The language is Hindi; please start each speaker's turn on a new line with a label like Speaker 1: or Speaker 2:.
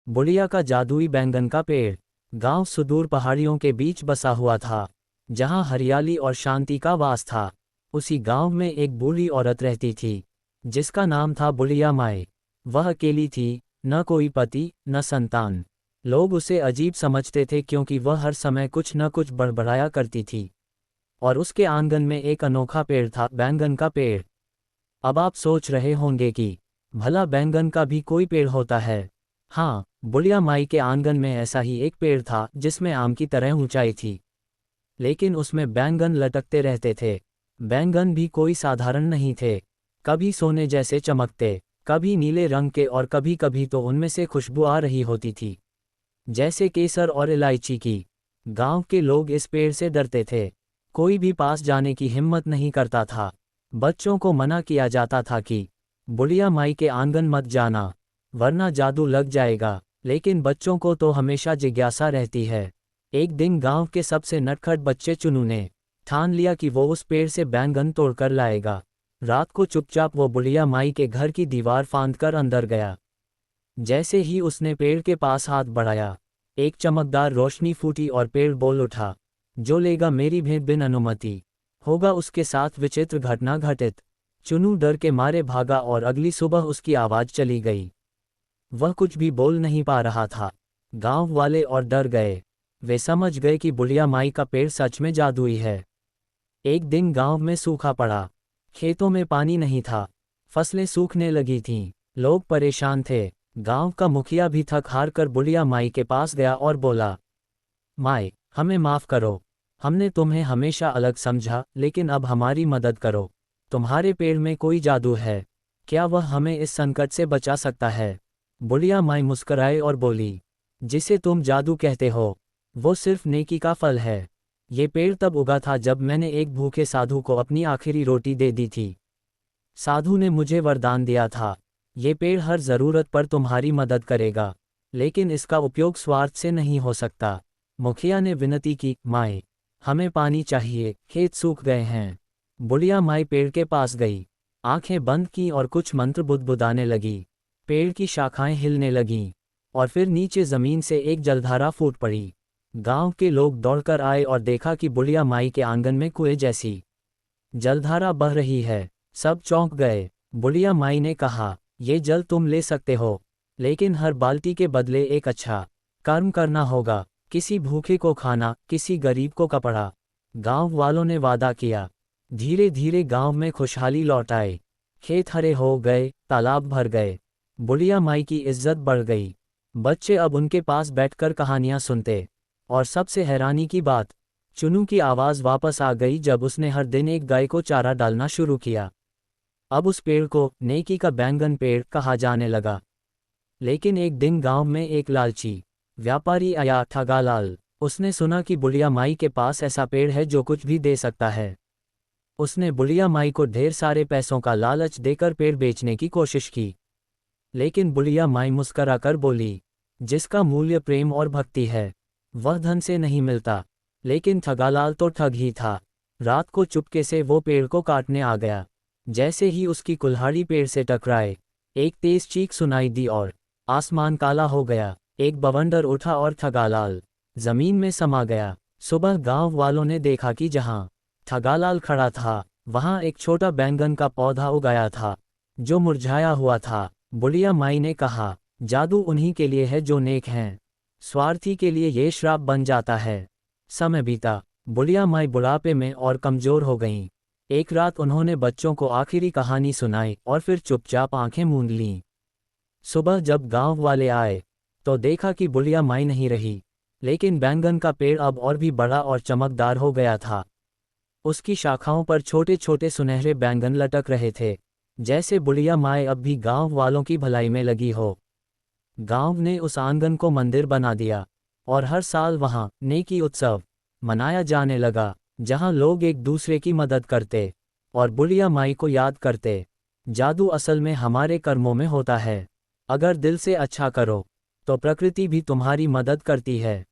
Speaker 1: बुढ़िया का जादुई बैंगन का पेड़। गांव सुदूर पहाड़ियों के बीच बसा हुआ था, जहां हरियाली और शांति का वास था। उसी गांव में एक बूढ़ी औरत रहती थी, जिसका नाम था बुढ़िया माई। वह अकेली थी, न कोई पति न संतान। लोग उसे अजीब समझते थे क्योंकि वह हर समय कुछ न कुछ बड़बड़ाया करती थी। और उसके आंगन में एक अनोखा पेड़ था, बैंगन का पेड़। अब आप सोच रहे होंगे कि भला बैंगन का भी कोई पेड़ होता है? हाँ, बुढ़िया माई के आंगन में ऐसा ही एक पेड़ था जिसमें आम की तरह ऊंचाई थी, लेकिन उसमें बैंगन लटकते रहते थे। बैंगन भी कोई साधारण नहीं थे, कभी सोने जैसे चमकते, कभी नीले रंग के और कभी कभी तो उनमें से खुशबू आ रही होती थी, जैसे केसर और इलायची की। गांव के लोग इस पेड़ से डरते थे, कोई भी पास जाने की हिम्मत नहीं करता था। बच्चों को मना किया जाता था कि बुढ़िया माई के आंगन मत जाना, वरना जादू लग जाएगा। लेकिन बच्चों को तो हमेशा जिज्ञासा रहती है। एक दिन गांव के सबसे नटखट बच्चे चुनू ने ठान लिया कि वो उस पेड़ से बैंगन तोड़कर लाएगा। रात को चुपचाप वो बुढ़िया माई के घर की दीवार फांदकर अंदर गया। जैसे ही उसने पेड़ के पास हाथ बढ़ाया, एक चमकदार रोशनी फूटी और पेड़ बोल उठा, जो लेगा मेरी भेंट बिन अनुमति, होगा उसके साथ विचित्र घटना घटित। चुनू डर के मारे भागा और अगली सुबह उसकी आवाज चली गई। वह कुछ भी बोल नहीं पा रहा था। गांव वाले और डर गए। वे समझ गए कि बुढ़िया माई का पेड़ सच में जादुई है। एक दिन गांव में सूखा पड़ा। खेतों में पानी नहीं था, फसलें सूखने लगी थीं, लोग परेशान थे। गांव का मुखिया भी थक हार कर बुढ़िया माई के पास गया और बोला, माई, हमें माफ़ करो। हमने तुम्हें हमेशा अलग समझा, लेकिन अब हमारी मदद करो। तुम्हारे पेड़ में कोई जादू है, क्या वह हमें इस संकट से बचा सकता है? बुढ़िया माई मुस्कुराए और बोली, जिसे तुम जादू कहते हो, वो सिर्फ नेकी का फल है। ये पेड़ तब उगा था जब मैंने एक भूखे साधु को अपनी आखिरी रोटी दे दी थी। साधु ने मुझे वरदान दिया था, ये पेड़ हर ज़रूरत पर तुम्हारी मदद करेगा, लेकिन इसका उपयोग स्वार्थ से नहीं हो सकता। मुखिया ने विनती की, माई, हमें पानी चाहिए, खेत सूख गए हैं। बुढ़िया माई पेड़ के पास गई, आंखें बंद की और कुछ मंत्र बुदबुदाने लगी। पेड़ की शाखाएं हिलने लगीं, और फिर नीचे ज़मीन से एक जलधारा फूट पड़ी। गांव के लोग दौड़कर आए और देखा कि बुढ़िया माई के आंगन में कुएं जैसी जलधारा बह रही है। सब चौंक गए। बुढ़िया माई ने कहा, ये जल तुम ले सकते हो, लेकिन हर बाल्टी के बदले एक अच्छा कर्म करना होगा, किसी भूखे को खाना, किसी गरीब को कपड़ा। गांव वालों ने वादा किया। धीरे धीरे गांव में खुशहाली लौट आई। खेत हरे हो गए, तालाब भर गए, बुढ़िया माई की इज्जत बढ़ गई। बच्चे अब उनके पास बैठकर कहानियां सुनते। और सबसे हैरानी की बात, चुनू की आवाज़ वापस आ गई जब उसने हर दिन एक गाय को चारा डालना शुरू किया। अब उस पेड़ को नेकी का बैंगन पेड़ कहा जाने लगा। लेकिन एक दिन गांव में एक लालची व्यापारी आया, ठगालाल। उसने सुना कि बुढ़िया माई के पास ऐसा पेड़ है जो कुछ भी दे सकता है। उसने बुढ़िया माई को ढेर सारे पैसों का लालच देकर पेड़ बेचने की कोशिश की। लेकिन बुढ़िया माई मुस्कराकर बोली, जिसका मूल्य प्रेम और भक्ति है, वह धन से नहीं मिलता। लेकिन ठगालाल तो ठग ही था। रात को चुपके से वो पेड़ को काटने आ गया। जैसे ही उसकी कुल्हाड़ी पेड़ से टकराए, एक तेज चीख सुनाई दी और आसमान काला हो गया। एक बवंडर उठा और ठगालाल जमीन में समा गया। सुबह गांव वालों ने देखा कि जहां ठगालाल खड़ा था, वहां एक छोटा बैंगन का पौधा उगाया था, जो मुरझाया हुआ था। बुढ़िया माई ने कहा, जादू उन्हीं के लिए है जो नेक हैं, स्वार्थी के लिए ये श्राप बन जाता है। समय बीता। बुढ़िया माई बुढ़ापे में और कमजोर हो गईं। एक रात उन्होंने बच्चों को आखिरी कहानी सुनाई और फिर चुपचाप आंखें मूंद लीं। सुबह जब गांव वाले आए, तो देखा कि बुढ़िया माई नहीं रही, लेकिन बैंगन का पेड़ अब और भी बड़ा और चमकदार हो गया था। उसकी शाखाओं पर छोटे छोटे सुनहरे बैंगन लटक रहे थे, जैसे बुढ़िया माई अब भी गांव वालों की भलाई में लगी हो। गांव ने उस आंगन को मंदिर बना दिया, और हर साल वहां नेकी उत्सव मनाया जाने लगा, जहां लोग एक दूसरे की मदद करते और बुढ़िया माई को याद करते। जादू असल में हमारे कर्मों में होता है। अगर दिल से अच्छा करो, तो प्रकृति भी तुम्हारी मदद करती है।